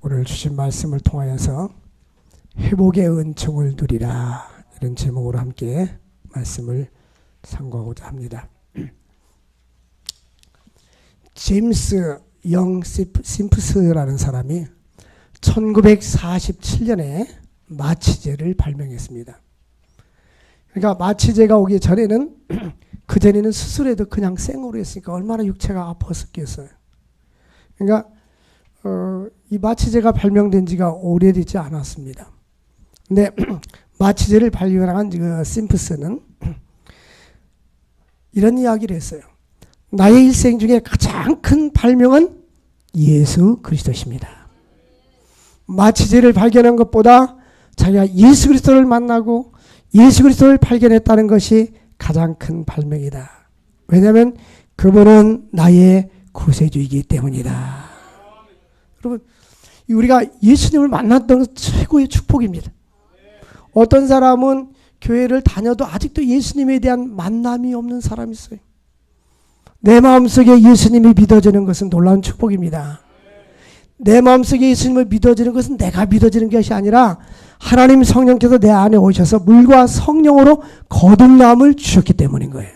오늘 주신 말씀을 통하여서 회복의 은총을 누리라, 이런 제목으로 함께 말씀을 상고하고자 합니다. 제임스 영 심프스라는 사람이 1947년에 마취제를 발명했습니다. 그러니까 마취제가 오기 전에는 그전에는 수술해도 그냥 생으로 했으니까 얼마나 육체가 아팠었겠어요. 그러니까 이 마취제가 발명된 지가 오래되지 않았습니다. 근데 마취제를 발명한 그 심프스는 이런 이야기를 했어요. 나의 일생 중에 가장 큰 발명은 예수 그리스도십니다. 마취제를 발견한 것보다 자기가 예수 그리스도를 만나고 예수 그리스도를 발견했다는 것이 가장 큰 발명이다. 왜냐하면 그분은 나의 구세주이기 때문이다. 여러분, 우리가 예수님을 만났던 것은 최고의 축복입니다. 어떤 사람은 교회를 다녀도 아직도 예수님에 대한 만남이 없는 사람이 있어요. 내 마음속에 예수님이 믿어지는 것은 놀라운 축복입니다. 내 마음속에 예수님을 믿어지는 것은 내가 믿어지는 것이 아니라 하나님 성령께서 내 안에 오셔서 물과 성령으로 거듭남을 주셨기 때문인 거예요.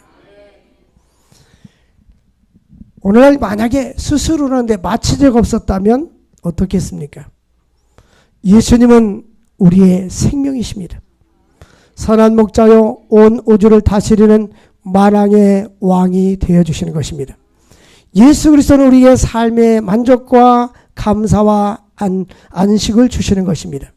오늘날 만약에 수술을 하는데 마취제가 없었다면 어떻겠습니까? 예수님은 우리의 생명이십니다. 선한 목자요 온 우주를 다스리는 만왕의 왕이 되어주시는 것입니다. 예수 그리스도는 우리의 삶의 만족과 감사와 안식을 주시는 것입니다.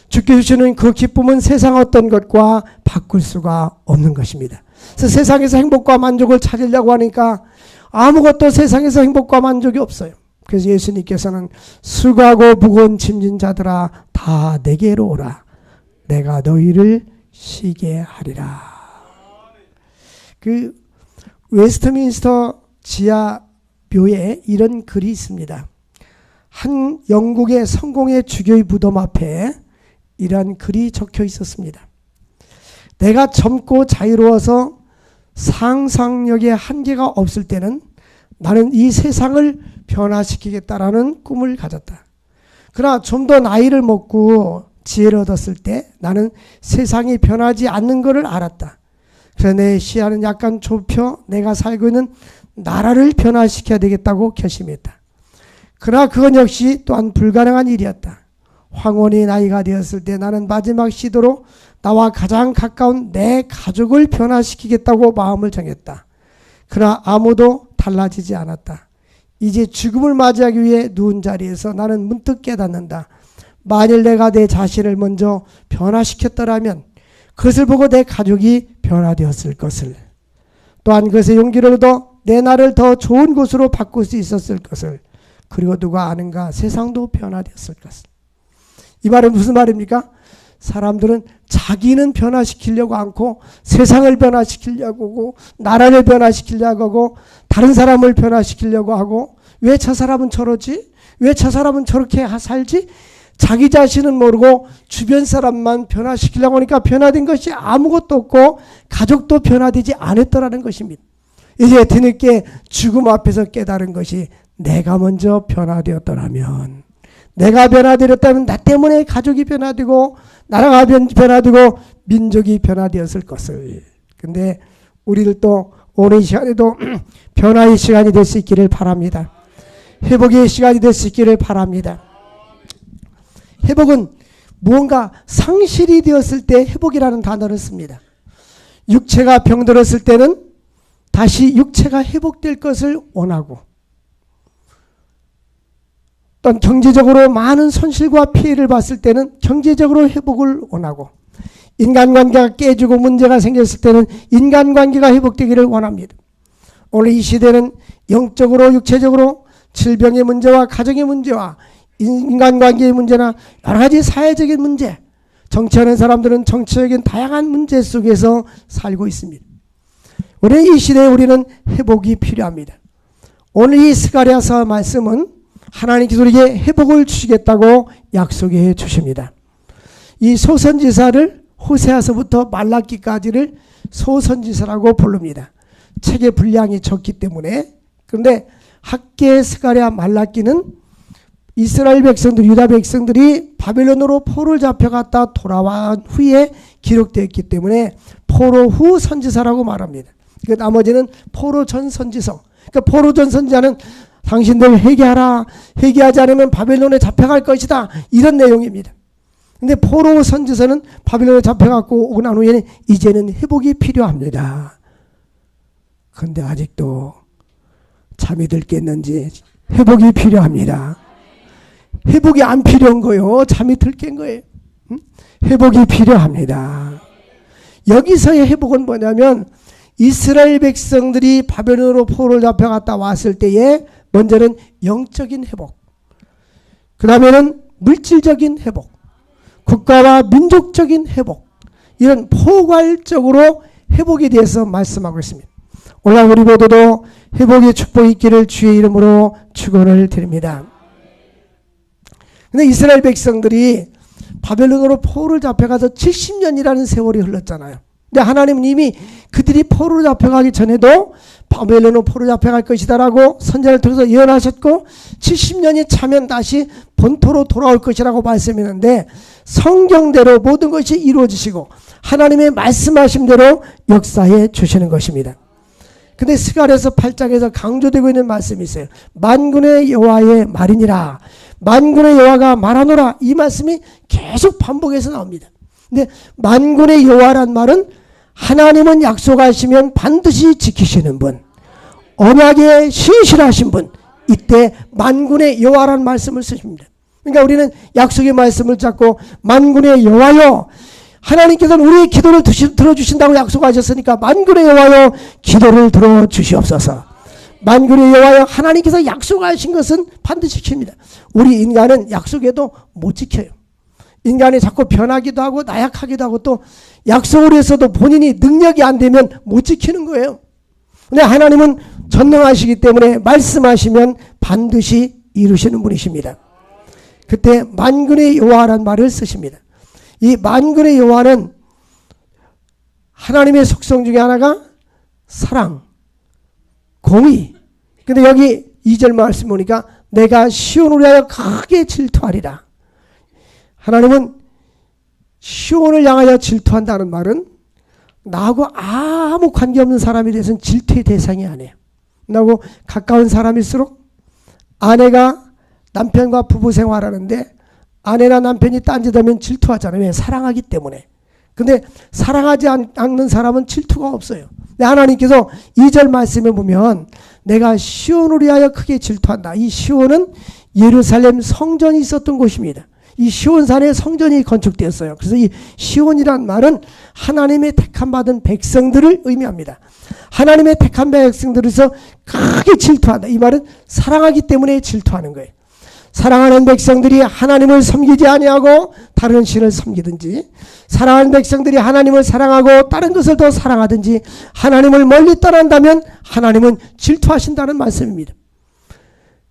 주께 주시는 그 기쁨은 세상 어떤 것과 바꿀 수가 없는 것입니다. 그래서 세상에서 행복과 만족을 찾으려고 하니까 아무것도 세상에서 행복과 만족이 없어요. 그래서 예수님께서는 수고하고 무거운 짐진 자들아 다 내게로 오라. 내가 너희를 쉬게 하리라. 그 웨스트민스터 지하묘에 이런 글이 있습니다. 한 영국의 성공의 주교의 무덤 앞에 이런 글이 적혀 있었습니다. 내가 젊고 자유로워서 상상력의 한계가 없을 때는 나는 이 세상을 변화시키겠다라는 꿈을 가졌다. 그러나 좀 더 나이를 먹고 지혜를 얻었을 때 나는 세상이 변하지 않는 것을 알았다. 그래서 내 시야는 약간 좁혀 내가 살고 있는 나라를 변화시켜야 되겠다고 결심했다. 그러나 그건 역시 또한 불가능한 일이었다. 황혼이 나이가 되었을 때 나는 마지막 시도로 나와 가장 가까운 내 가족을 변화시키겠다고 마음을 정했다. 그러나 아무도 달라지지 않았다. 이제 죽음을 맞이하기 위해 누운 자리에서 나는 문득 깨닫는다. 만일 내가 내 자신을 먼저 변화시켰더라면 그것을 보고 내 가족이 변화되었을 것을, 또한 그것의 용기를 얻어 내 나를 더 좋은 곳으로 바꿀 수 있었을 것을, 그리고 누가 아는가 세상도 변화되었을 것을. 이 말은 무슨 말입니까? 사람들은 자기는 변화시키려고 않고 세상을 변화시키려고 하고 나라를 변화시키려고 하고 다른 사람을 변화시키려고 하고, 왜 저 사람은 저러지? 왜 저 사람은 저렇게 살지? 자기 자신은 모르고 주변 사람만 변화시키려고 하니까 변화된 것이 아무것도 없고 가족도 변화되지 않았더라는 것입니다. 이제 뒤늦게 죽음 앞에서 깨달은 것이 내가 먼저 변화되었더라면, 내가 변화되었다면 나 때문에 가족이 변화되고 나라가 변화되고 민족이 변화되었을 것을. 근데 우리들도 오늘 이 시간에도 변화의 시간이 될 수 있기를 바랍니다. 회복의 시간이 될 수 있기를 바랍니다. 회복은 무언가 상실이 되었을 때 회복이라는 단어를 씁니다. 육체가 병들었을 때는 다시 육체가 회복될 것을 원하고, 또한 경제적으로 많은 손실과 피해를 봤을 때는 경제적으로 회복을 원하고, 인간관계가 깨지고 문제가 생겼을 때는 인간관계가 회복되기를 원합니다. 오늘 이 시대는 영적으로 육체적으로 질병의 문제와 가정의 문제와 인간관계의 문제나 여러 가지 사회적인 문제, 정치하는 사람들은 정치적인 다양한 문제 속에서 살고 있습니다. 오늘 이 시대에 우리는 회복이 필요합니다. 오늘 이 스가랴서 말씀은 하나님께서 우리에게 회복을 주시겠다고 약속해 주십니다. 이 소선지사를 호세아서부터 말라기까지를 소선지사라고 부릅니다. 책의 분량이 적기 때문에. 그런데 학계, 스가랴, 말라기는 이스라엘 백성들, 유다 백성들이 바벨론으로 포로를 잡혀갔다 돌아온 후에 기록되었기 때문에 포로 후 선지자라고 말합니다. 그 나머지는 포로 전 선지서. 그러니까 포로 전 선지자는 당신들 회개하라. 회개하지 않으면 바벨론에 잡혀갈 것이다. 이런 내용입니다. 근데 포로 후 선지서는 바벨론에 잡혀갖고 오고 난 후에는 이제는 회복이 필요합니다. 그런데 아직도 잠이 들겠는지 회복이 필요합니다. 회복이 안 필요한 거예요. 잠이 들깬 거예요. 회복이 필요합니다. 여기서의 회복은 뭐냐면 이스라엘 백성들이 바벨론으로 포로를 잡혀갔다 왔을 때에 먼저는 영적인 회복, 그 다음에는 물질적인 회복, 국가와 민족적인 회복, 이런 포괄적으로 회복에 대해서 말씀하고 있습니다. 오늘 우리 모두도 회복의 축복이 있기를 주의 이름으로 축원을 드립니다. 근데 이스라엘 백성들이 바벨론으로 포로를 잡혀가서 70년이라는 세월이 흘렀잖아요. 근데 하나님은 이미 그들이 포로로 잡혀가기 전에도 바벨론으로 포로 잡혀갈 것이다라고 선지자를 통해서 예언하셨고 70년이 차면 다시 본토로 돌아올 것이라고 말씀했는데 성경대로 모든 것이 이루어지시고 하나님의 말씀하신 대로 역사해 주시는 것입니다. 근데 스가랴서 8장에서 강조되고 있는 말씀이 있어요. 만군의 여호와의 말이니라. 만군의 여호와가 말하노라. 이 말씀이 계속 반복해서 나옵니다. 근데 만군의 여호와란 말은 하나님은 약속하시면 반드시 지키시는 분, 언약에 신실하신 분, 이때 만군의 여호와라는 말씀을 쓰십니다. 그러니까 우리는 약속의 말씀을 잡고 만군의 여호와여, 하나님께서는 우리의 기도를 들어주신다고 약속하셨으니까 만군의 여호와여 기도를 들어주시옵소서. 만군의 여호와여, 하나님께서 약속하신 것은 반드시 지킵니다. 우리 인간은 약속해도 못 지켜요. 인간이 자꾸 변하기도 하고 나약하기도 하고 또 약속을 해서도 본인이 능력이 안 되면 못 지키는 거예요. 근데 하나님은 전능하시기 때문에 말씀하시면 반드시 이루시는 분이십니다. 그때 만군의 여호와라는 말을 쓰십니다. 이 만군의 여호와는 하나님의 속성 중에 하나가 사랑, 공의. 근데 여기 2절 말씀 보니까 내가 시온을 위하여 크게 질투하리라. 하나님은 시온을 향하여 질투한다는 말은 나하고 아무 관계없는 사람에 대해서는 질투의 대상이 아니에요. 나하고 가까운 사람일수록 아내가 남편과 부부 생활하는데 아내나 남편이 딴짓하면 질투하잖아요. 왜? 사랑하기 때문에. 근데 사랑하지 않는 사람은 질투가 없어요. 근데 하나님께서 2절 말씀에 보면 내가 시온을 위하여 크게 질투한다. 이 시온은 예루살렘 성전이 있었던 곳입니다. 이 시온산에 성전이 건축되었어요. 그래서 이 시온이란 말은 하나님의 택함받은 백성들을 의미합니다. 하나님의 택한 백성들에서 크게 질투한다. 이 말은 사랑하기 때문에 질투하는 거예요. 사랑하는 백성들이 하나님을 섬기지 아니하고 다른 신을 섬기든지, 사랑하는 백성들이 하나님을 사랑하고 다른 것을 더 사랑하든지 하나님을 멀리 떠난다면 하나님은 질투하신다는 말씀입니다.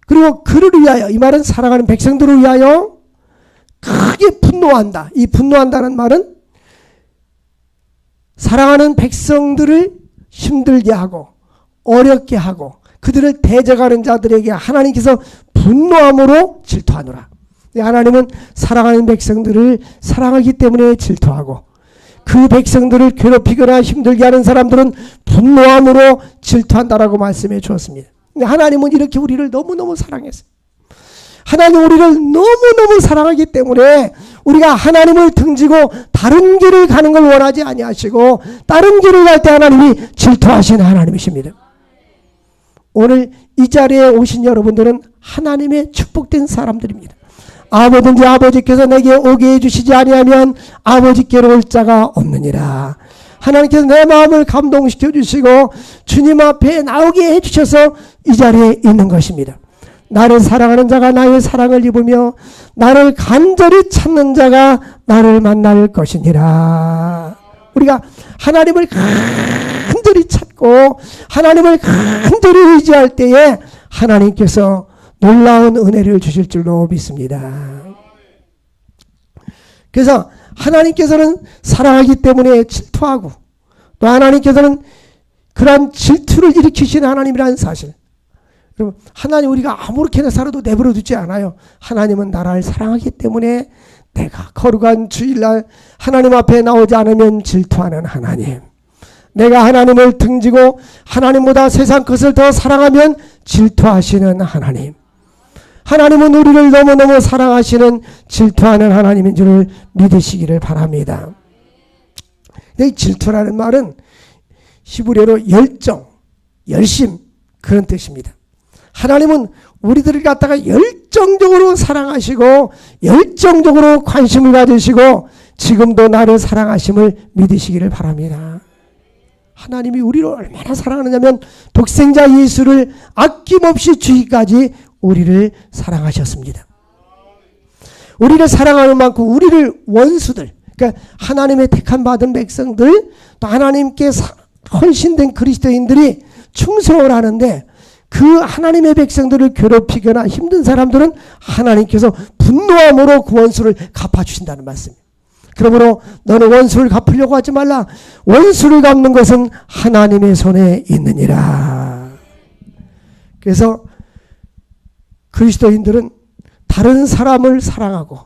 그리고 그를 위하여, 이 말은 사랑하는 백성들을 위하여 크게 분노한다. 이 분노한다는 말은 사랑하는 백성들을 힘들게 하고 어렵게 하고 그들을 대적하는 자들에게 하나님께서 분노함으로 질투하노라. 하나님은 사랑하는 백성들을 사랑하기 때문에 질투하고 그 백성들을 괴롭히거나 힘들게 하는 사람들은 분노함으로 질투한다라고 말씀해 주었습니다. 하나님은 이렇게 우리를 너무너무 사랑했어요. 하나님 우리를 너무너무 사랑하기 때문에 우리가 하나님을 등지고 다른 길을 가는 걸 원하지 아니하시고 다른 길을 갈 때 하나님이 질투하시는 하나님이십니다. 오늘 이 자리에 오신 여러분들은 하나님의 축복된 사람들입니다. 아무든지 아버지께서 내게 오게 해주시지 아니하면 아버지께로 올 자가 없느니라. 하나님께서 내 마음을 감동시켜 주시고 주님 앞에 나오게 해주셔서 이 자리에 있는 것입니다. 나를 사랑하는 자가 나의 사랑을 입으며 나를 간절히 찾는 자가 나를 만날 것이니라. 우리가 하나님을 간절히 찾고 하나님을 간절히 의지할 때에 하나님께서 놀라운 은혜를 주실 줄로 믿습니다. 그래서 하나님께서는 사랑하기 때문에 질투하고 또 하나님께서는 그러한 질투를 일으키시는 하나님이라는 사실. 여러분, 하나님 우리가 아무렇게나 살아도 내버려 두지 않아요. 하나님은 나를 사랑하기 때문에 내가 거룩한 주일날 하나님 앞에 나오지 않으면 질투하는 하나님, 내가 하나님을 등지고 하나님보다 세상 것을 더 사랑하면 질투하시는 하나님, 하나님은 우리를 너무너무 사랑하시는 질투하는 하나님인 줄을 믿으시기를 바랍니다. 이 질투라는 말은 히브리어로 열정, 열심, 그런 뜻입니다. 하나님은 우리들을 갖다가 열정적으로 사랑하시고 열정적으로 관심을 가지시고 지금도 나를 사랑하심을 믿으시기를 바랍니다. 하나님이 우리를 얼마나 사랑하느냐면 독생자 예수를 아낌없이 주기까지 우리를 사랑하셨습니다. 우리를 사랑하는 만큼 우리를 원수들, 그러니까 하나님의 택한 받은 백성들, 또 하나님께 헌신된 그리스도인들이 충성을 하는데 그 하나님의 백성들을 괴롭히거나 힘든 사람들은 하나님께서 분노함으로 그 원수를 갚아주신다는 말씀입니다. 그러므로 너는 원수를 갚으려고 하지 말라. 원수를 갚는 것은 하나님의 손에 있느니라. 그래서 그리스도인들은 다른 사람을 사랑하고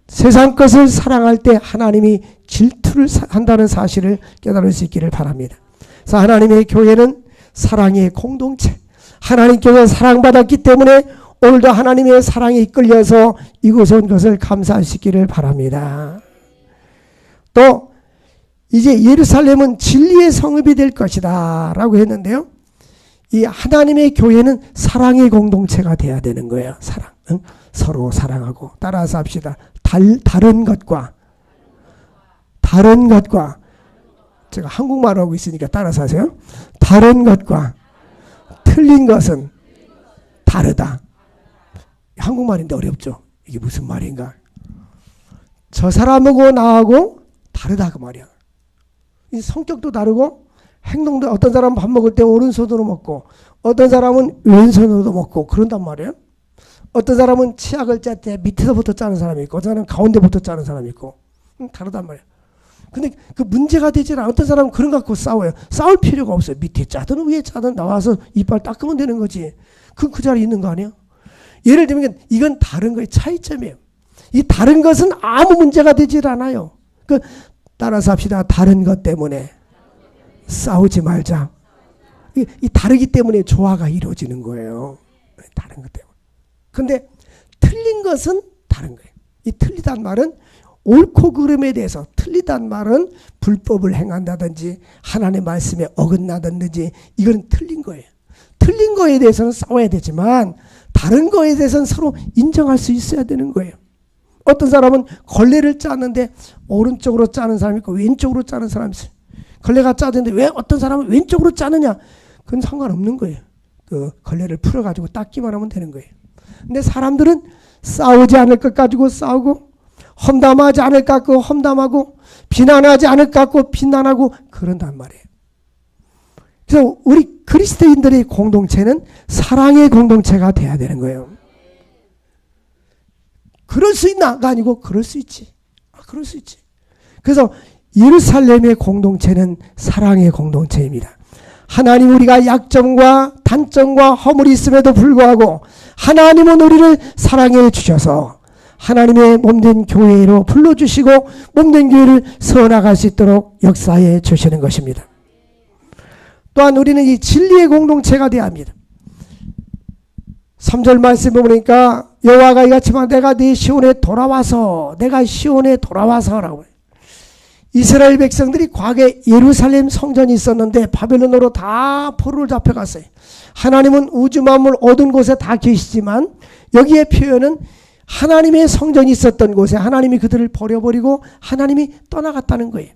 세상 것을 사랑할 때 하나님이 질투를 한다는 사실을 깨달을 수 있기를 바랍니다. 그래서 하나님의 교회는 사랑의 공동체, 하나님께서 사랑받았기 때문에 오늘도 하나님의 사랑에 이끌려서 이곳에 온 것을 감사할 수 있기를 바랍니다. 또 이제 예루살렘은 진리의 성읍이 될 것이다 라고 했는데요, 이 하나님의 교회는 사랑의 공동체가 돼야 되는 거예요. 사랑, 응? 서로 사랑하고. 따라서 합시다. 다른 것과 제가 한국말을 하고 있으니까 따라서 하세요. 다른 것과 틀린 것은 다르다. 한국말인데 어렵죠. 이게 무슨 말인가? 저 사람하고 나하고 다르다 그 말이야. 이 성격도 다르고 행동도, 어떤 사람은 밥 먹을 때 오른손으로 먹고 어떤 사람은 왼손으로 먹고 그런단 말이에요. 어떤 사람은 치약을 짤 때 밑에서부터 짜는 사람이 있고 어떤 사람은 가운데부터 짜는 사람이 있고 다르단 말이에요. 근데 그 문제가 되지 않아. 어떤 사람은 그런 거 갖고 싸워요. 싸울 필요가 없어요. 밑에 짜든 위에 짜든 나와서 이빨 닦으면 되는 거지. 그 자리에 있는 거 아니야? 예를 들면 이건 다른 거의 차이점이에요. 이 다른 것은 아무 문제가 되질 않아요. 따라서 합시다. 다른 것 때문에 싸우지 말자. 이 다르기 때문에 조화가 이루어지는 거예요. 다른 것 때문에. 근데 틀린 것은 다른 거예요. 이 틀리단 말은 옳고 그름에 대해서, 틀리단 말은 불법을 행한다든지 하나님의 말씀에 어긋나든지 이건 틀린 거예요. 틀린 거에 대해서는 싸워야 되지만 다른 거에 대해서는 서로 인정할 수 있어야 되는 거예요. 어떤 사람은 걸레를 짜는데 오른쪽으로 짜는 사람이 있고 왼쪽으로 짜는 사람이 있어요. 걸레가 짜는데 왜 어떤 사람은 왼쪽으로 짜느냐? 그건 상관없는 거예요. 그 걸레를 풀어가지고 닦기만 하면 되는 거예요. 근데 사람들은 싸우지 않을 것 가지고 싸우고 험담하지 않을 것 갖고 험담하고 비난하지 않을 것 갖고 비난하고 그런단 말이에요. 그래서 우리 그리스도인들의 공동체는 사랑의 공동체가 돼야 되는 거예요. 그럴 수 있나가 아니고 그럴 수 있지. 그럴 수 있지. 그래서 예루살렘의 공동체는 사랑의 공동체입니다. 하나님 우리가 약점과 단점과 허물이 있음에도 불구하고 하나님은 우리를 사랑해 주셔서 하나님의 몸된 교회로 불러주시고 몸된 교회를 세워나갈 수 있도록 역사해 주시는 것입니다. 또한 우리는 이 진리의 공동체가 되어야 합니다. 3절 말씀을 보니까 여호와가 이같지만 내가 네 시온에 돌아와서 라고 해요. 이스라엘 백성들이 과거에 예루살렘 성전이 있었는데 바벨론으로 다 포로를 잡혀갔어요. 하나님은 우주 만물 어두운 곳에 다 계시지만 여기에 표현은 하나님의 성전이 있었던 곳에 하나님이 그들을 버려버리고 하나님이 떠나갔다는 거예요.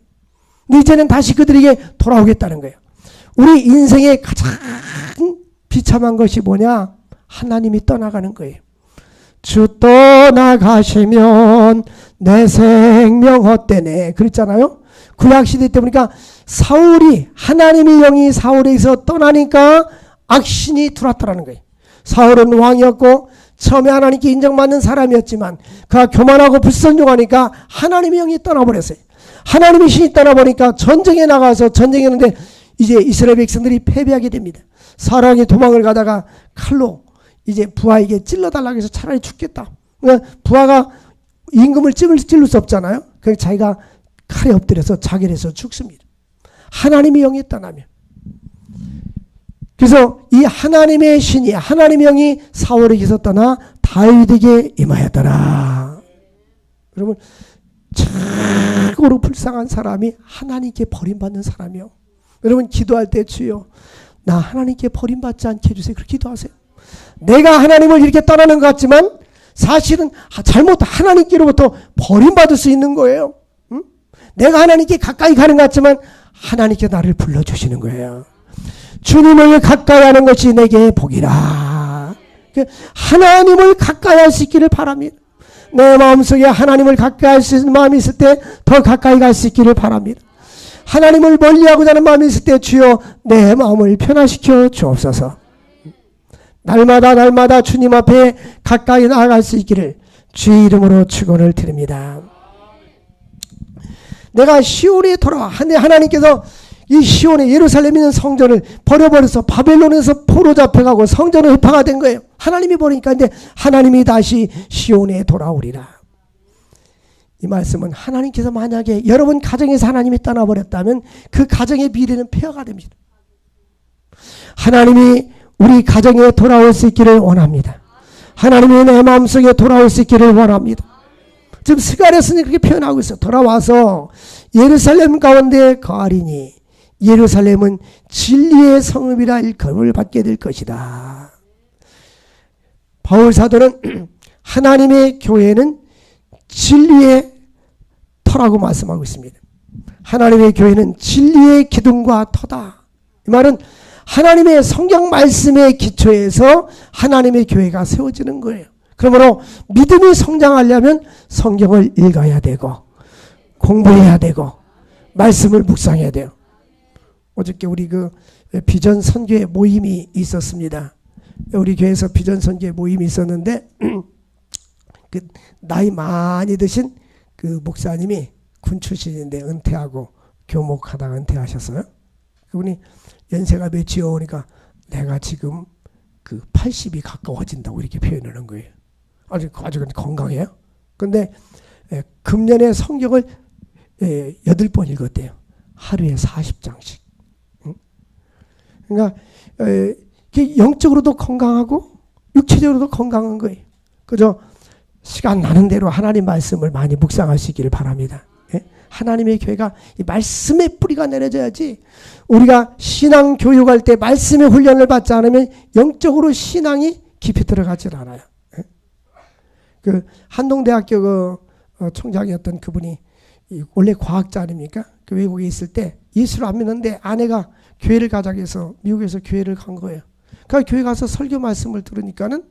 근데 이제는 다시 그들에게 돌아오겠다는 거예요. 우리 인생의 가장 비참한 것이 뭐냐? 하나님이 떠나가는 거예요. 주 떠나가시면 내 생명 헛되네 그랬잖아요. 구약시대 때 보니까 사울이, 하나님의 영이 사울에서 떠나니까 악신이 들어왔더라는 거예요. 사울은 왕이었고 처음에 하나님께 인정받는 사람이었지만 그가 교만하고 불순종하니까 하나님의 영이 떠나버렸어요. 하나님의 신이 떠나버리니까 전쟁에 나가서 전쟁했는데 이제 이스라엘 백성들이 패배하게 됩니다. 사랑이 도망을 가다가 칼로 이제 부하에게 찔러달라고 해서 차라리 죽겠다. 그러니까 부하가 임금을 찔를 수 없잖아요. 그래서 자기가 칼에 엎드려서 자결해서 죽습니다. 하나님의 영이 떠나면. 그래서 이 하나님의 신이, 하나님의 영이 사울에게서 떠나 다윗에게 임하였더라. 여러분, 최고로 불쌍한 사람이 하나님께 버림받는 사람이요. 여러분, 기도할 때 주여 나 하나님께 버림받지 않게 해주세요. 그렇게 기도하세요. 내가 하나님을 이렇게 떠나는 것 같지만 사실은 잘못 하나님께로부터 버림받을 수 있는 거예요. 응? 내가 하나님께 가까이 가는 것 같지만 하나님께 나를 불러주시는 거예요. 주님을 가까이 하는 것이 내게 복이라. 하나님을 가까이 할 수 있기를 바랍니다. 내 마음속에 하나님을 가까이 할 수 있는 마음이 있을 때 더 가까이 갈 수 있기를 바랍니다. 하나님을 멀리하고자 하는 마음이 있을 때 주여 내 마음을 변화시켜 주옵소서. 날마다 주님 앞에 가까이 나아갈 수 있기를 주의 이름으로 축원을 드립니다. 내가 시온에 돌아와 하나님께서 이 시온에 예루살렘에 있는 성전을 버려버려서 바벨론에서 포로 잡혀가고 성전은 흑파가 된 거예요. 하나님이 버리니까 이제 하나님이 다시 시온에 돌아오리라. 이 말씀은 하나님께서 만약에 여러분 가정에서 하나님이 떠나버렸다면 그 가정의 미래는 폐허가 됩니다. 하나님이 우리 가정에 돌아올 수 있기를 원합니다. 하나님이 내 마음속에 돌아올 수 있기를 원합니다. 지금 스가랴서는 그렇게 표현하고 있어요. 돌아와서 예루살렘 가운데 거하리니 예루살렘은 진리의 성읍이라 일컬음을 받게 될 것이다. 바울 사도는 하나님의 교회는 진리의 터라고 말씀하고 있습니다. 하나님의 교회는 진리의 기둥과 터다. 이 말은 하나님의 성경 말씀의 기초에서 하나님의 교회가 세워지는 거예요. 그러므로 믿음이 성장하려면 성경을 읽어야 되고 공부해야 되고 말씀을 묵상해야 돼요. 어저께 우리 그 비전 선교회 모임이 있었습니다. 우리 교회에서 비전 선교회 모임이 있었는데 그 나이 많이 드신 그 목사님이 군 출신인데 은퇴하고 교목하다가 은퇴하셨어요. 그분이 연세가 몇이요? 오니까 내가 지금 그 80이 가까워진다고 이렇게 표현하는 거예요. 아주 건강해요. 근데 금년에 성경을 8번 읽었대요. 하루에 40장씩. 그러니까 영적으로도 건강하고 육체적으로도 건강한 거예요. 그저 시간 나는 대로 하나님 말씀을 많이 묵상하시기를 바랍니다. 하나님의 교회가 이 말씀의 뿌리가 내려져야지. 우리가 신앙 교육할 때 말씀의 훈련을 받지 않으면 영적으로 신앙이 깊이 들어가질 않아요. 그 한동대학교 그 총장이었던 그분이 원래 과학자 아닙니까? 그 외국에 있을 때 예수를 안 믿는데 아내가 교회를 가자고 해서 미국에서 교회를 간 거예요. 그러니까 교회 가서 설교 말씀을 들으니까는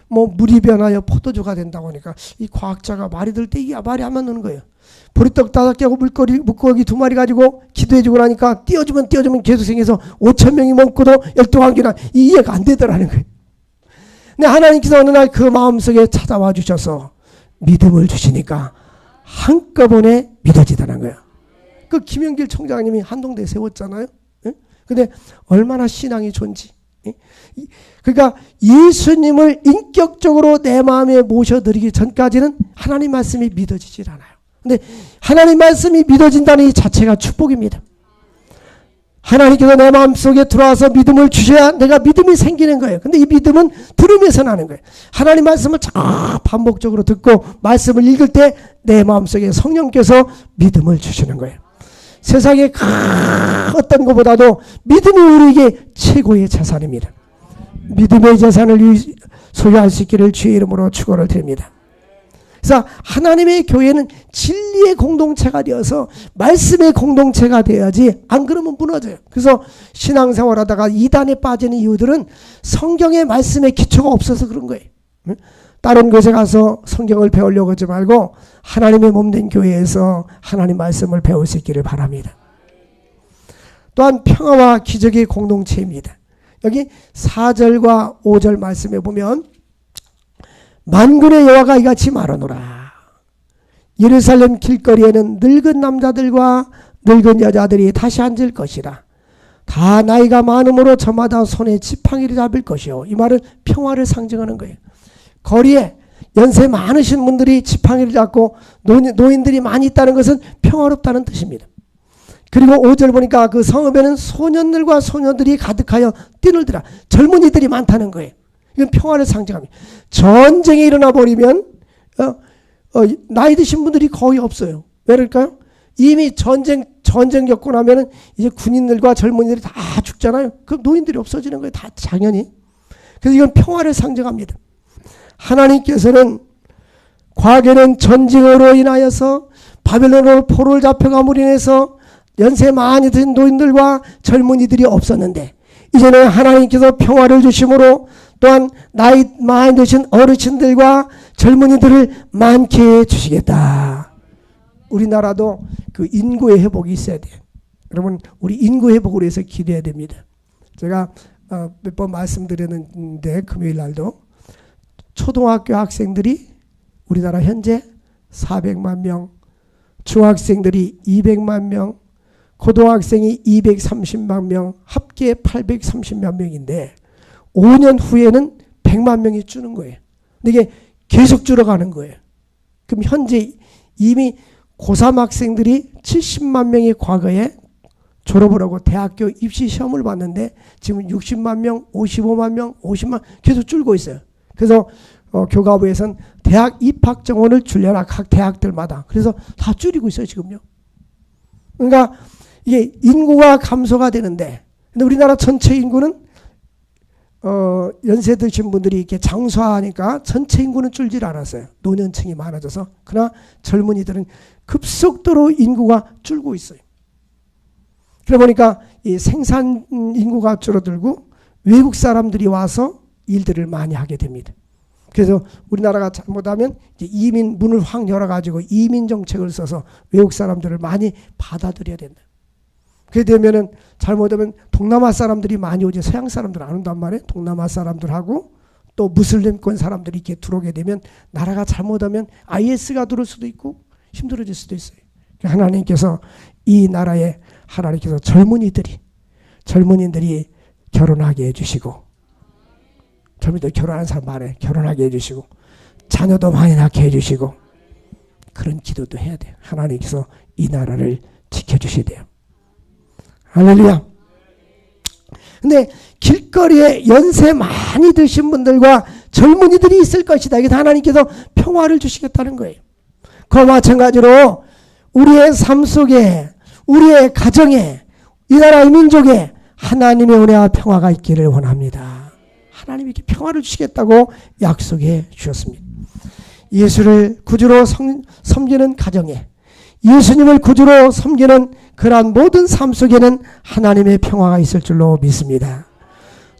뭐 물이 변하여 포도주가 된다고 하니까 이 과학자가 말이 들 때 이게 말이 안 맞는 거예요. 보리떡 5개하고 물고기 2마리 가지고 기도해주고 나니까 띄워주면 계속 생겨서 5,000명이 먹고도 12관계나 이해가 안 되더라는 거예요. 근데 하나님께서 어느 날 그 마음속에 찾아와 주셔서 믿음을 주시니까 한꺼번에 믿어지더라는 거예요. 그 김영길 총장님이 한동대에 세웠잖아요. 근데 얼마나 신앙이 좋은지. 그러니까 예수님을 인격적으로 내 마음에 모셔드리기 전까지는 하나님 말씀이 믿어지질 않아요. 근데 하나님 말씀이 믿어진다는 이 자체가 축복입니다. 하나님께서 내 마음속에 들어와서 믿음을 주셔야 내가 믿음이 생기는 거예요. 근데 이 믿음은 들으면서 나는 거예요. 하나님 말씀을 반복적으로 듣고 말씀을 읽을 때 내 마음속에 성령께서 믿음을 주시는 거예요. 세상에 어떤 것보다도 믿음이 우리에게 최고의 재산입니다. 믿음의 재산을 소유할 수 있기를 주의 이름으로 축원을 드립니다. 그래서 하나님의 교회는 진리의 공동체가 되어서 말씀의 공동체가 되어야지 안 그러면 무너져요. 그래서 신앙생활하다가 이단에 빠지는 이유들은 성경의 말씀의 기초가 없어서 그런 거예요. 다른 곳에 가서 성경을 배우려고 하지 말고 하나님의 몸된 교회에서 하나님 말씀을 배울 수 있기를 바랍니다. 또한 평화와 기적의 공동체입니다. 여기 4절과 5절 말씀에 보면 만군의 여호와가 이같이 말하노라. 예루살렘 길거리에는 늙은 남자들과 늙은 여자들이 다시 앉을 것이라. 다 나이가 많음으로 저마다 손에 지팡이를 잡을 것이요. 이 말은 평화를 상징하는 거예요. 거리에 연세 많으신 분들이 지팡이를 잡고 노인들이 많이 있다는 것은 평화롭다는 뜻입니다. 그리고 5절 보니까 그 성읍에는 소년들과 소녀들이 가득하여 뛰놀더라. 젊은이들이 많다는 거예요. 이건 평화를 상징합니다. 전쟁이 일어나 버리면 나이 드신 분들이 거의 없어요. 왜 그럴까요? 이미 전쟁 겪고 나면은 이제 군인들과 젊은이들이 다 죽잖아요. 그럼 노인들이 없어지는 거예요. 다 당연히. 그래서 이건 평화를 상징합니다. 하나님께서는 과거에는 전쟁으로 인하여서 바벨론으로 포로를 잡혀감으로 인해서 연세 많이 든 노인들과 젊은이들이 없었는데 이제는 하나님께서 평화를 주심으로 또한 나이 많이 드신 어르신들과 젊은이들을 많게 해주시겠다. 우리나라도 그 인구의 회복이 있어야 돼요. 여러분 우리 인구 회복을 위해서 기도해야 됩니다. 제가 몇 번 말씀드렸는데 금요일 날도 초등학교 학생들이 우리나라 현재 400만 명, 중학생들이 200만 명, 고등학생이 230만 명, 합계 830만 명인데 5년 후에는 100만 명이 주는 거예요. 근데 이게 계속 줄어가는 거예요. 그럼 현재 이미 고3 학생들이 70만 명이 과거에 졸업을 하고 대학교 입시 시험을 봤는데 지금 60만 명, 55만 명, 50만 계속 줄고 있어요. 그래서 교과부에서는 대학 입학 정원을 줄여라 각 대학들마다. 그래서 다 줄이고 있어요 지금요. 그러니까 이게 인구가 감소가 되는데 근데 우리나라 전체 인구는 연세 드신 분들이 이렇게 장수하니까 전체 인구는 줄질 않았어요. 노년층이 많아져서. 그러나 젊은이들은 급속도로 인구가 줄고 있어요. 그러다 보니까 이 생산 인구가 줄어들고 외국 사람들이 와서 일들을 많이 하게 됩니다. 그래서 우리나라가 잘못하면 이제 이민 문을 확 열어가지고 이민 정책을 써서 외국 사람들을 많이 받아들여야 된다. 그렇게 되면은 잘못하면 동남아 사람들이 많이 오지 서양 사람들 안 온단 말이에요. 동남아 사람들하고 또 무슬림권 사람들이 이렇게 들어오게 되면 나라가 잘못하면 IS가 들어올 수도 있고 힘들어질 수도 있어요. 하나님께서 이 나라에 하나님께서 젊은이들이 결혼하게 해주시고 젊은이들 결혼하는 사람 많아요. 결혼하게 해주시고 자녀도 많이 낳게 해주시고 그런 기도도 해야 돼요. 하나님께서 이 나라를 지켜주셔야 돼요. 할렐루야. 근데 길거리에 연세 많이 드신 분들과 젊은이들이 있을 것이다. 이게 하나님께서 평화를 주시겠다는 거예요. 그와 마찬가지로 우리의 삶 속에 우리의 가정에 이 나라의 민족에 하나님의 은혜와 평화가 있기를 원합니다. 하나님이 이렇게 평화를 주시겠다고 약속해 주셨습니다. 예수를 구주로 섬기는 가정에 예수님을 구주로 섬기는 그러한 모든 삶 속에는 하나님의 평화가 있을 줄로 믿습니다.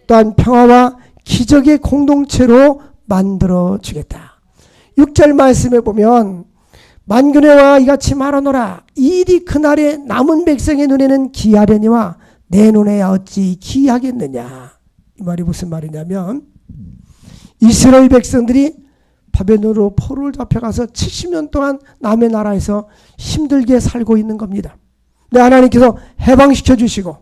또한 평화와 기적의 공동체로 만들어 주겠다. 6절 말씀에 보면 만군의 이같이 말하노라. 이 일이 그날에 남은 백성의 눈에는 기이하려니와 내 눈에 어찌 기이하겠느냐. 이 말이 무슨 말이냐면 이스라엘 백성들이 바벨론으로 포로를 잡혀가서 70년 동안 남의 나라에서 힘들게 살고 있는 겁니다. 근데 하나님께서 해방시켜 주시고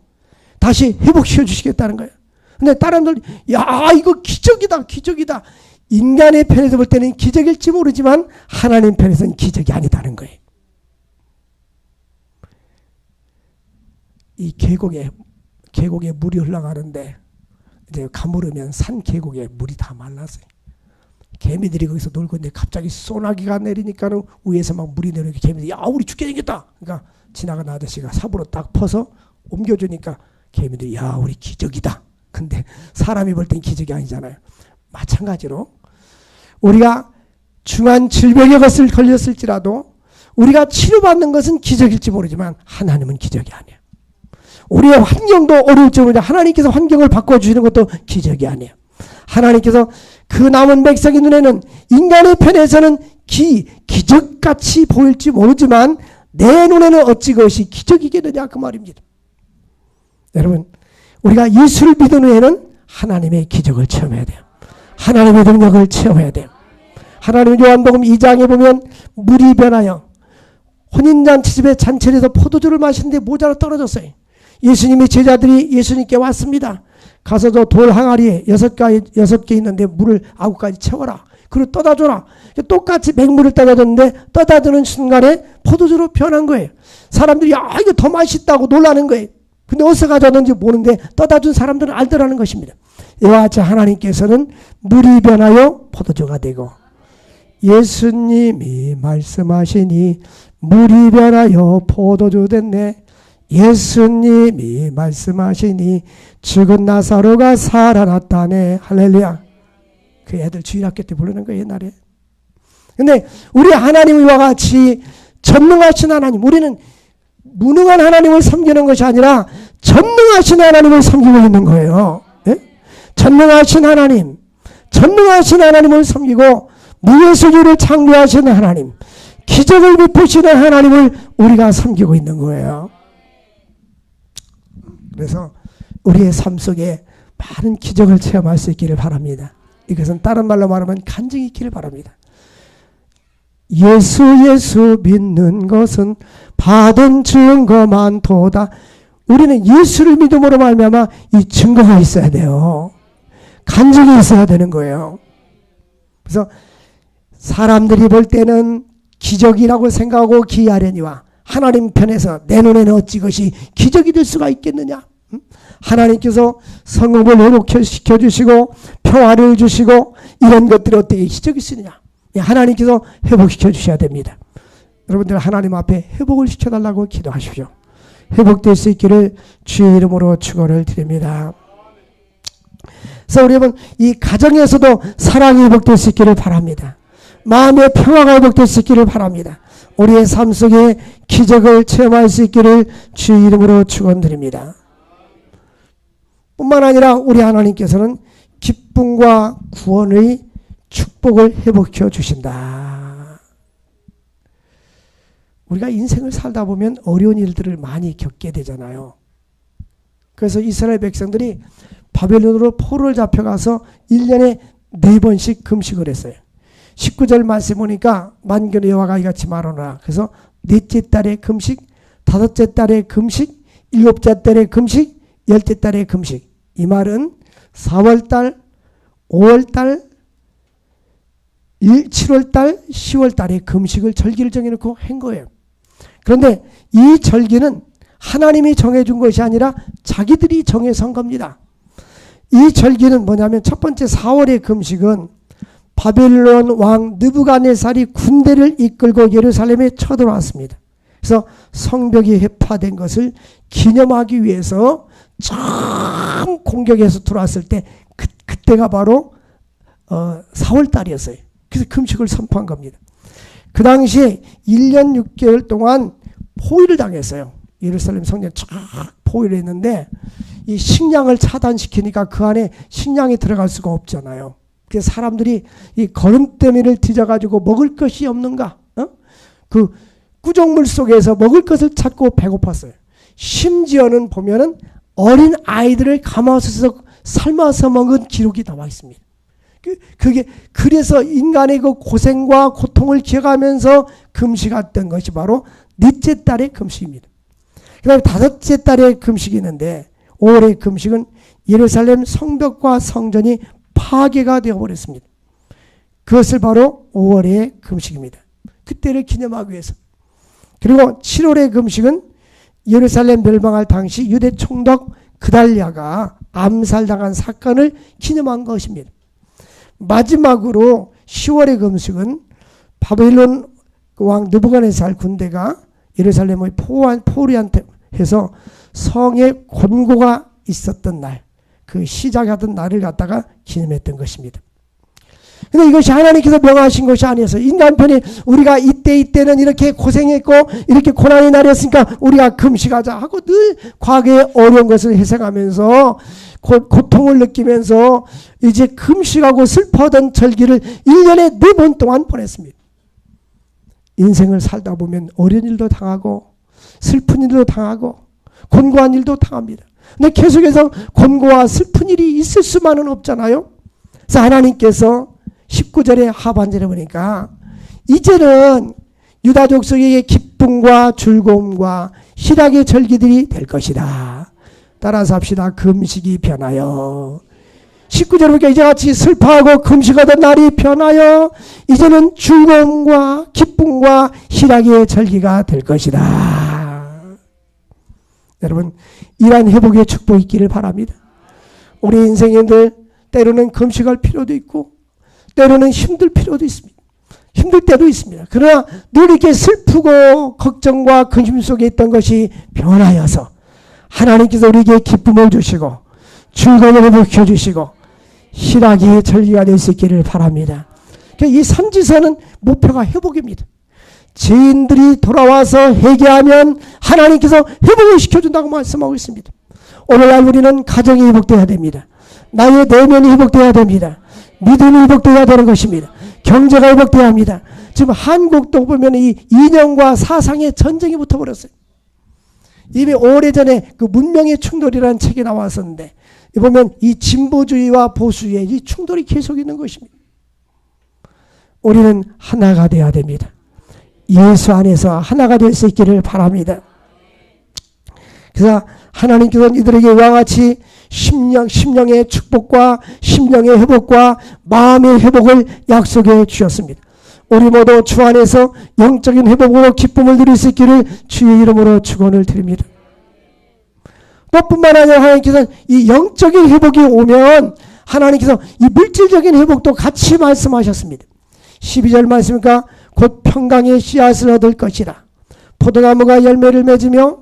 다시 회복시켜 주시겠다는 거예요. 근데 다른 분들 야 이거 기적이다 기적이다. 인간의 편에서 볼 때는 기적일지 모르지만 하나님 편에서는 기적이 아니다는 거예요. 이 계곡에 물이 흘러가는데 이제 가물으면 산 계곡에 물이 다 말랐어요. 개미들이 거기서 놀고 있는데 갑자기 소나기가 내리니까는 위에서 막 물이 내리니까 개미들이 야 우리 죽게 생겼다. 그러니까 지나간 아저씨가 삽으로 딱 퍼서 옮겨주니까 개미들이 야 우리 기적이다. 근데 사람이 볼 땐 기적이 아니잖아요. 마찬가지로 우리가 중한 질병에 걸렸을지라도 우리가 치료받는 것은 기적일지 모르지만 하나님은 기적이 아니에요. 우리의 환경도 어려울지 모르지만 하나님께서 환경을 바꿔주시는 것도 기적이 아니에요. 하나님께서 그 남은 백성의 눈에는 인간의 편에서는 기적같이 보일지 모르지만 내 눈에는 어찌 그것이 기적이겠느냐 그 말입니다. 여러분 우리가 예수를 믿은 후에는 하나님의 기적을 체험해야 돼요. 하나님의 능력을 체험해야 돼요. 하나님 요한복음 2장에 보면 물이 변하여 혼인잔치집에 잔치에서 포도주를 마시는데 모자로 떨어졌어요. 예수님의 제자들이 예수님께 왔습니다. 가서 저 돌 항아리에 6개 있는데 물을 9가지 채워라. 그리고 떠다 줘라. 똑같이 맹물을 떠다 줬는데 떠다 주는 순간에 포도주로 변한 거예요. 사람들이 이거 더 맛있다고 놀라는 거예요. 근데 어디서 가져왔는지 모르는데 떠다 준 사람들은 알더라는 것입니다. 이와 같이 하나님께서는 물이 변하여 포도주가 되고, 예수님이 말씀하시니 물이 변하여 포도주 됐네. 예수님이 말씀하시니 죽은 나사로가 살아났다네. 할렐루야. 그 애들 주일학교 때 부르는 거예요, 옛날에. 근데 우리 하나님과 같이 전능하신 하나님, 우리는 무능한 하나님을 섬기는 것이 아니라 전능하신 하나님을 섬기고 있는 거예요. 예? 전능하신 하나님을 섬기고, 무예수주를 창조하시는 하나님, 기적을 베푸시는 하나님을 우리가 섬기고 있는 거예요. 그래서 우리의 삶 속에 많은 기적을 체험할 수 있기를 바랍니다. 이것은 다른 말로 말하면 간증이 있기를 바랍니다. 예수 믿는 것은 받은 증거만 도다. 우리는 예수를 믿음으로 말미암아 이 증거가 있어야 돼요. 간증이 있어야 되는 거예요. 그래서 사람들이 볼 때는 기적이라고 생각하고 기이하려니와 하나님 편에서 내 눈에는 어찌 것이 기적이 될 수가 있겠느냐. 하나님께서 성읍을 회복시켜 주시고 평화를 주시고 이런 것들이 어떻게 기적이 있느냐. 하나님께서 회복시켜 주셔야 됩니다. 여러분들 하나님 앞에 회복을 시켜달라고 기도하십시오. 회복될 수 있기를 주의 이름으로 축원을 드립니다. 그래서 우리 여러분 이 가정에서도 사랑이 회복될 수 있기를 바랍니다. 마음의 평화가 회복될 수 있기를 바랍니다. 우리의 삶 속에 기적을 체험할 수 있기를 주의 이름으로 축원드립니다. 뿐만 아니라 우리 하나님께서는 기쁨과 구원의 축복을 회복시켜 주신다. 우리가 인생을 살다 보면 어려운 일들을 많이 겪게 되잖아요. 그래서 이스라엘 백성들이 바벨론으로 포로를 잡혀가서 1년에 4번씩 금식을 했어요. 19절 말씀 보니까 만군의 여호와가 이같이 말하노라. 그래서 넷째 달에 금식, 다섯째 달에 금식, 일곱째 달에 금식, 열째 달에 금식. 이 말은 4월달, 5월달, 7월달, 10월달에 금식을 절기를 정해놓고 한 거예요. 그런데 이 절기는 하나님이 정해준 것이 아니라 자기들이 정해서 한 겁니다. 이 절기는 뭐냐면 첫 번째 4월의 금식은 바벨론 왕 느부갓네살이 군대를 이끌고 예루살렘에 쳐들어왔습니다. 그래서 성벽이 회파된 것을 기념하기 위해서 처음 공격해서 들어왔을 때 그때가 바로 4월 달이었어요. 그래서 금식을 선포한 겁니다. 그 당시에 1년 6개월 동안 포위를 당했어요. 예루살렘 성전 쫙 포위를 했는데 이 식량을 차단시키니까 그 안에 식량이 들어갈 수가 없잖아요. 그래서 사람들이 이 거름더미를 뒤져가지고 먹을 것이 없는가? 그 구정물 속에서 먹을 것을 찾고 배고팠어요. 심지어는 보면은 어린 아이들을 감아서 삶아서 먹은 기록이 나와 있습니다. 그래서 인간의 그 고생과 고통을 기억하면서 금식했던 것이 바로 넷째 달의 금식입니다. 그 다음에 다섯째 달의 금식이 있는데 5월의 금식은 예루살렘 성벽과 성전이 파괴가 되어버렸습니다. 그것을 바로 5월의 금식입니다. 그때를 기념하기 위해서. 그리고 7월의 금식은 예루살렘 멸망할 당시 유대 총독 그달랴가 암살당한 사건을 기념한 것입니다. 마지막으로 10월의 금식은 바벨론 왕 느부갓네살 군대가 예루살렘의 포로한테 해서 성에 권고가 있었던 날, 그 시작하던 날을 갖다가 기념했던 것입니다. 근데 이것이 하나님께서 명하신 것이 아니어서 인간 편이 우리가 이때는 이렇게 고생했고 이렇게 고난의 날이었으니까 우리가 금식하자 하고 늘 과거의 어려운 것을 회상하면서 고통을 느끼면서 이제 금식하고 슬퍼하던 절기를 1년에 4번 동안 보냈습니다. 인생을 살다 보면 어려운 일도 당하고 슬픈 일도 당하고 곤고한 일도 당합니다. 근데 계속해서 곤고와 슬픈 일이 있을 수만은 없잖아요. 그래서 하나님께서 19절의 하반절에 보니까 이제는 유다 족속에게 기쁨과 즐거움과 희락의 절기들이 될 것이다. 따라서 합시다. 금식이 변하여. 19절 보니까 이제같이 슬퍼하고 금식하던 날이 변하여 이제는 즐거움과 기쁨과 희락의 절기가 될 것이다. 여러분, 이러한 회복의 축복이 있기를 바랍니다. 우리 인생인들 때로는 금식할 필요도 있고 때로는 힘들 필요도 있습니다. 힘들 때도 있습니다. 그러나 늘 이렇게 슬프고 걱정과 근심 속에 있던 것이 변하여서 하나님께서 우리에게 기쁨을 주시고 즐거움을 회복해 주시고 희락의 절기가 될 수 있기를 바랍니다. 이 선지서는 목표가 회복입니다. 죄인들이 돌아와서 회개하면 하나님께서 회복을 시켜준다고 말씀하고 있습니다. 오늘날 우리는 가정이 회복되어야 됩니다. 나의 내면이 회복되어야 됩니다. 믿음이 회복되어야 되는 것입니다. 경제가 회복되어야 합니다. 지금 한국도 보면 이 이념과 사상의 전쟁이 붙어버렸어요. 이미 오래전에 그 문명의 충돌이라는 책이 나왔었는데 보면 이 진보주의와 보수의 이 충돌이 계속 있는 것입니다. 우리는 하나가 되어야 됩니다. 예수 안에서 하나가 될 수 있기를 바랍니다. 그래서 하나님께서는 이들에게 이와 같이 심령의 축복과 심령의 회복과 마음의 회복을 약속해 주셨습니다. 우리 모두 주 안에서 영적인 회복으로 기쁨을 누릴 수 있기를 주의 이름으로 축원을 드립니다. 또 뿐만 아니라 하나님께서는 이 영적인 회복이 오면 하나님께서 이 물질적인 회복도 같이 말씀하셨습니다. 12절 말씀이니까 곧 평강의 씨앗을 얻을 것이라. 포도나무가 열매를 맺으며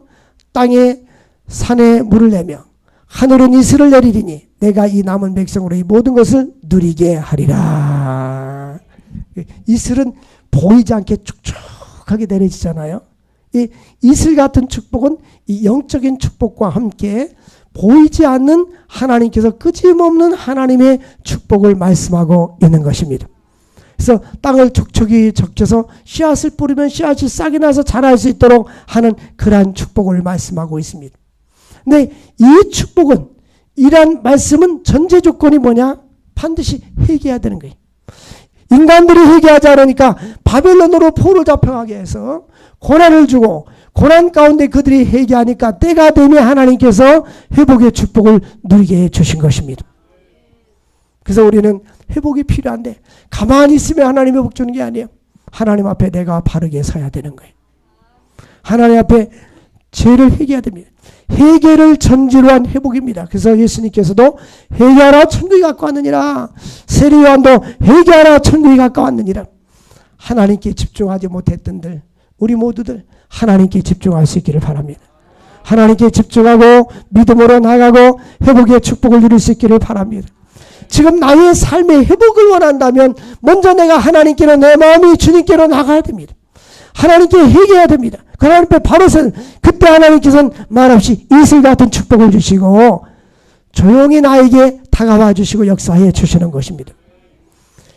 땅에 산에 물을 내며 하늘은 이슬을 내리리니 내가 이 남은 백성으로 이 모든 것을 누리게 하리라. 이슬은 보이지 않게 축축하게 내려지잖아요. 이 이슬 같은 축복은 이 영적인 축복과 함께 보이지 않는 하나님께서 끊임없는 하나님의 축복을 말씀하고 있는 것입니다. 그래서 땅을 촉촉이 적셔서 씨앗을 뿌리면 씨앗이 싹이 나서 자랄 수 있도록 하는 그러한 축복을 말씀하고 있습니다. 근데 이 축복은, 이러한 말씀은 전제 조건이 뭐냐? 반드시 회개해야 되는 거예요. 인간들이 회개하지 않으니까 바벨론으로 포를 잡혀가게 해서 고난을 주고 고난 가운데 그들이 회개하니까 때가 되면 하나님께서 회복의 축복을 누리게 해주신 것입니다. 그래서 우리는 회복이 필요한데 가만히 있으면 하나님 회복 주는 게 아니에요. 하나님 앞에 내가 바르게 서야 되는 거예요. 하나님 앞에 죄를 회개해야 됩니다. 회개를 전제로 한 회복입니다. 그래서 예수님께서도 회개하라 천국이 가까웠느니라. 세례요한도 회개하라 천국이 가까웠느니라. 하나님께 집중하지 못했던들 우리 모두들 하나님께 집중할 수 있기를 바랍니다. 하나님께 집중하고 믿음으로 나가고 회복의 축복을 누릴 수 있기를 바랍니다. 지금 나의 삶의 회복을 원한다면 먼저 내가 하나님께로 내 마음이 주님께로 나가야 됩니다. 하나님께 회개해야 됩니다. 그 하나님 앞에 바로 선 그때 하나님께서는 말없이 이슬 같은 축복을 주시고 조용히 나에게 다가와 주시고 역사해 주시는 것입니다.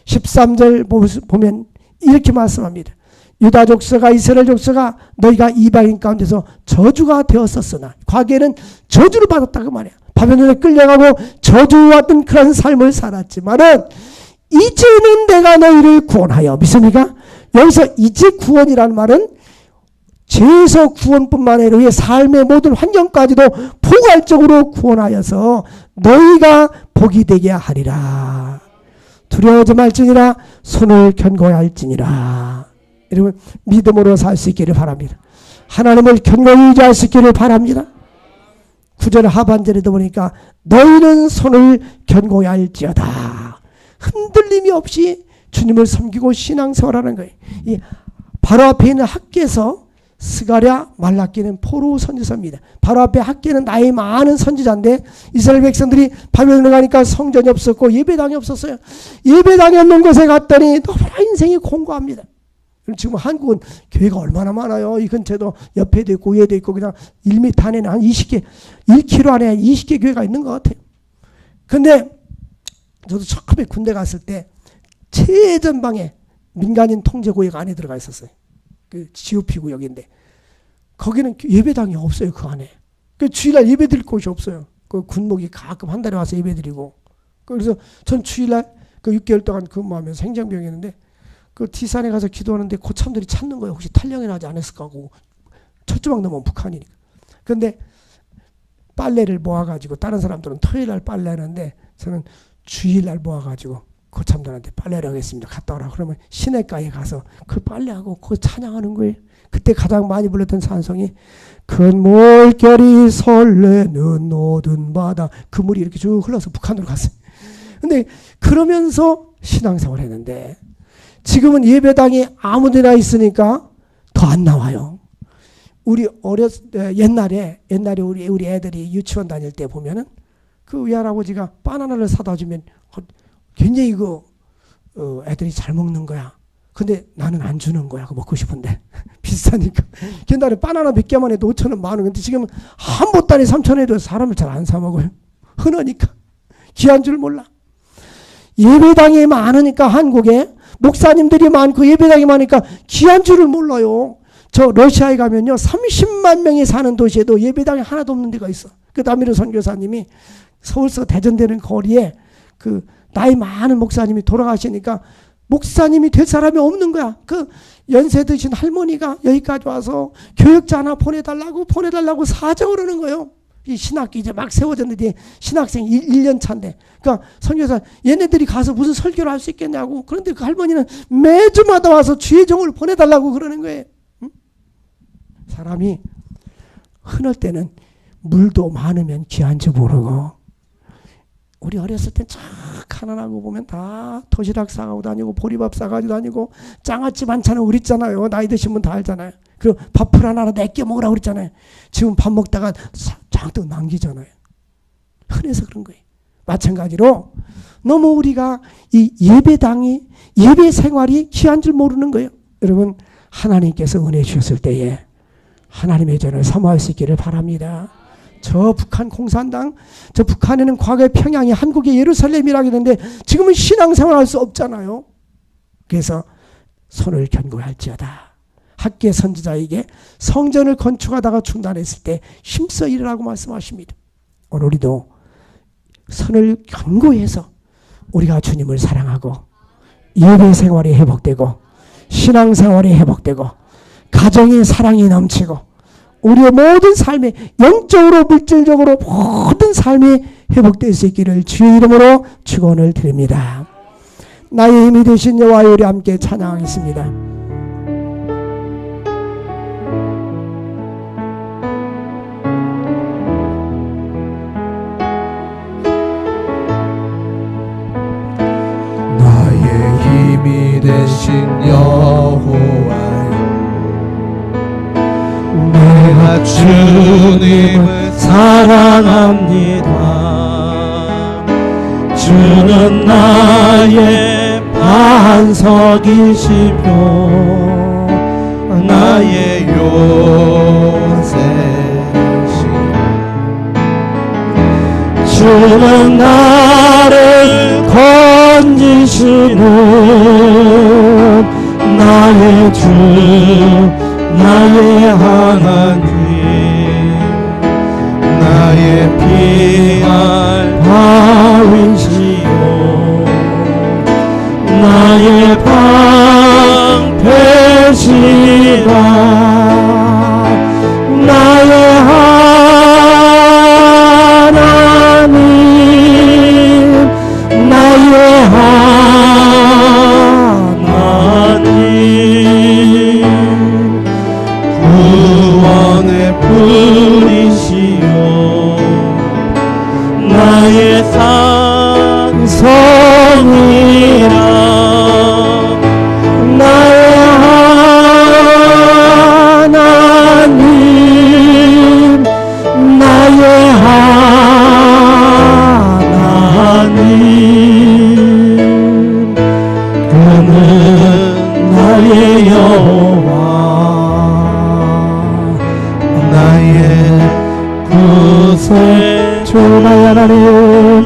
13절 보면 이렇게 말씀합니다. 유다 족속아 이스라엘 족속아 너희가 이방인 가운데서 저주가 되었었으나 과거에는 저주를 받았다 그 말이야. 바벨론에 끌려가고 저주왔던 그런 삶을 살았지만은 이제는 내가 너희를 구원하여 믿습니까? 여기서 이제 구원이라는 말은 죄에서 구원뿐만 아니라 우리의 삶의 모든 환경까지도 포괄적으로 구원하여서 너희가 복이 되게 하리라. 두려워하지 말지니라 손을 견고히 할지니라. 여러분 믿음으로 살 수 있기를 바랍니다. 하나님을 견고히 의지할 수 있기를 바랍니다. 9절 하반절에도 보니까 너희는 손을 견고히 할지어다. 흔들림이 없이 주님을 섬기고 신앙생활하는 거예요. 이 바로 앞에 있는 학계에서 스가랴 말라기는 포로 선지서입니다. 바로 앞에 학계는 나이 많은 선지자인데 이스라엘 백성들이 바벨론에 가니까 성전이 없었고 예배당이 없었어요. 예배당이 없는 곳에 갔더니 너무나 인생이 공고합니다. 지금 한국은 교회가 얼마나 많아요. 이 근처에도 옆에도 있고 위에도 있고 그냥 1m 안에는 한 20개 1km 안에 20개 교회가 있는 것 같아요. 근데 저도 처음에 군대 갔을 때 최전방에 민간인 통제구역 안에 들어가 있었어요. 그 GOP 구역인데 거기는 예배당이 없어요. 그 안에. 그 주일날 예배 드릴 곳이 없어요. 그 군목이 가끔 한 달에 와서 예배 드리고. 그래서 전 주일날 그 6개월 동안 근무하면서 행정병이었는데 그 D산에 가서 기도하는데 고참들이 찾는 거예요. 혹시 탈영이 나지 않았을까 하고 철조망 넘으면 북한이니까. 그런데 빨래를 모아가지고, 다른 사람들은 토요일날 빨래하는데 저는 주일날 모아가지고 고참들한테 빨래를 하겠습니다. 갔다 오라. 그러면 시내가에 가서 그 빨래하고 그 찬양하는 거예요. 그때 가장 많이 불렀던 찬송이 큰 물결이 설레는 모든 바다. 그 물이 이렇게 쭉 흘러서 북한으로 갔어요. 근데 그러면서 신앙생활을 했는데 지금은 예배당이 아무데나 있으니까 더 안 나와요. 우리 옛날에 우리 애들이 유치원 다닐 때 보면은 그 외할아버지가 바나나를 사다 주면 굉장히 애들이 잘 먹는 거야. 근데 나는 안 주는 거야. 그거 먹고 싶은데. 비싸니까. 옛날에 바나나 몇 개만 해도 5,000원, 만원. 근데 지금은 한 보따리 3,000원 해도 사람을 잘 안 사 먹어요. 흔하니까. 귀한 줄 몰라. 예배당이 많으니까 한국에 목사님들이 많고 예배당이 많으니까 귀한 줄을 몰라요. 저 러시아에 가면요 30만 명이 사는 도시에도 예배당이 하나도 없는 데가 있어. 그 남미르 선교사님이 서울서 대전되는 거리에 그 나이 많은 목사님이 돌아가시니까 목사님이 될 사람이 없는 거야. 그 연세 드신 할머니가 여기까지 와서 교육자 하나 보내달라고 사정을 하는 거예요. 이 신학기 이제 막 세워졌는데 신학생 1년 차인데. 그러니까 선교사 얘네들이 가서 무슨 설교를 할 수 있겠냐고. 그런데 그 할머니는 매주마다 와서 주의 종을 보내달라고 그러는 거예요. 응? 사람이 흔할 때는 물도 많으면 귀한 줄 모르고 우리 어렸을 땐 쫙 가난하고 보면 다 도시락 싸가고 다니고 보리밥 싸가지고 다니고 장아찌 반찬은 우리 있잖아요. 나이 드신 분 다 알잖아요. 그리고 밥풀 하나 내껴 먹으라고 그랬잖아요. 지금 밥 먹다가 잔뜩 남기잖아요. 흔해서 그런 거예요. 마찬가지로 너무 우리가 이 예배 생활이 귀한 줄 모르는 거예요. 여러분 하나님께서 은혜 주셨을 때에 하나님의 전을 사모할 수 있기를 바랍니다. 저 북한 공산당, 저 북한에는 과거에 평양이 한국의 예루살렘이라고 했는데 지금은 신앙생활 할 수 없잖아요. 그래서 손을 견고할지어다. 학계 선지자에게 성전을 건축하다가 중단했을 때 힘써 일으라고 말씀하십니다. 오늘 우리도 손을 견고해서 우리가 주님을 사랑하고 예배 생활이 회복되고 신앙생활이 회복되고 가정의 사랑이 넘치고 우리의 모든 삶에 영적으로 물질적으로 모든 삶이 회복될 수 있기를 주의 이름으로 축원을 드립니다. 나의 힘이 되신 여호와여 우리 함께 찬양하겠습니다. 나의 힘이 되신 여호와여 내가 주님을 사랑합니다. 주는 나의 반석이시며 나의 요새시며 주는 나를 건지시는 나의 주 나의 하나님 나의 피할 바위시요 나의 방패시라 나의 하나님 나의 하나님 구원의 뿌리시요 나의 산성이라 나의 하나님 나의 하나님 그는 나의 여호와 나의 구세주 나의 하나님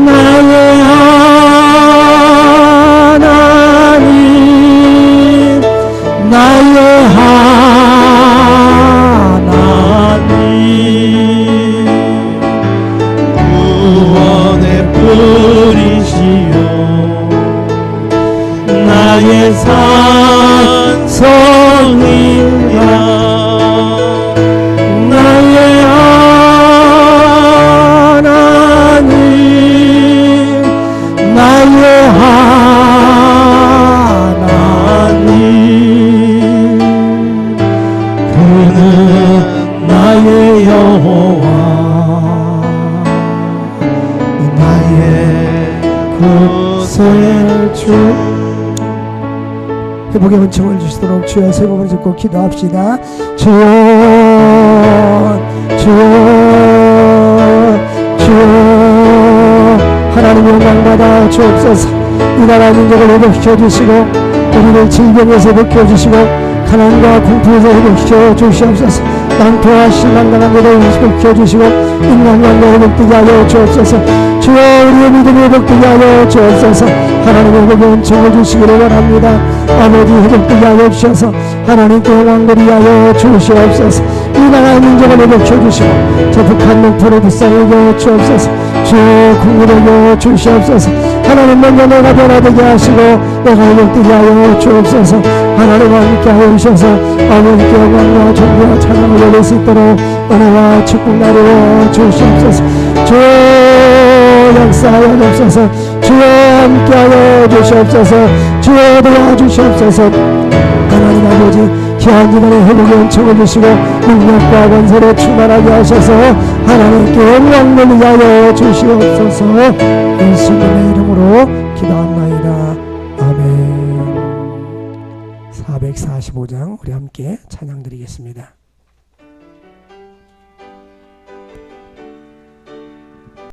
나의 하나님 나의 하나님 구원의 뿌리시요 나의 산성이야 나의 하나님 주시도록 주여 세 번을 듣고 기도합시다. 주여 주여 주여 하나님 영광 받아 주옵소서. 이 나라 민족을 회복시켜 주시고 우리를 질병에서 회복시켜 주시고 가난과 공포에서 회복시켜 주시옵소서. 난토와 실망당한 것을 회복시켜 주시고 인간관계 회복되게 하여 주옵소서. 주여 우리의 믿음이 회복되게 하여 주옵소서. 하나님의 회복의 은총을 주시기를 원합니다. 아버지 회복되게 하여 주셔서 하나님께 영광을 위하여 주시옵소서. 이 나라의 민족을 회복시켜 주시고 저 북한 목표를 불쌍하게 주옵소서. 주여 국민에게 주시옵소서. 하나님 먼저 내가 변화되게 하시고 내가 회복되게 하여 주옵소서. 하나님과 함께 하여 주셔서 아버지께 영광과 존귀와 찬양을 올릴 수 있도록 은혜와 축복 나누어 주시옵소서. 주여 역사하여 주옵소서. 주여 함께하여 주시옵소서. 주여 도와주시옵소서. 하나님 아버지 귀한 기간의 회복의 은총을 주시고 능력과 권세를 충만하게 하셔서 하나님께 영광을 위하여 주시옵소서. 예수님의 이름으로 기도합나이다. 아멘. 445장 우리 함께 찬양 드리겠습니다.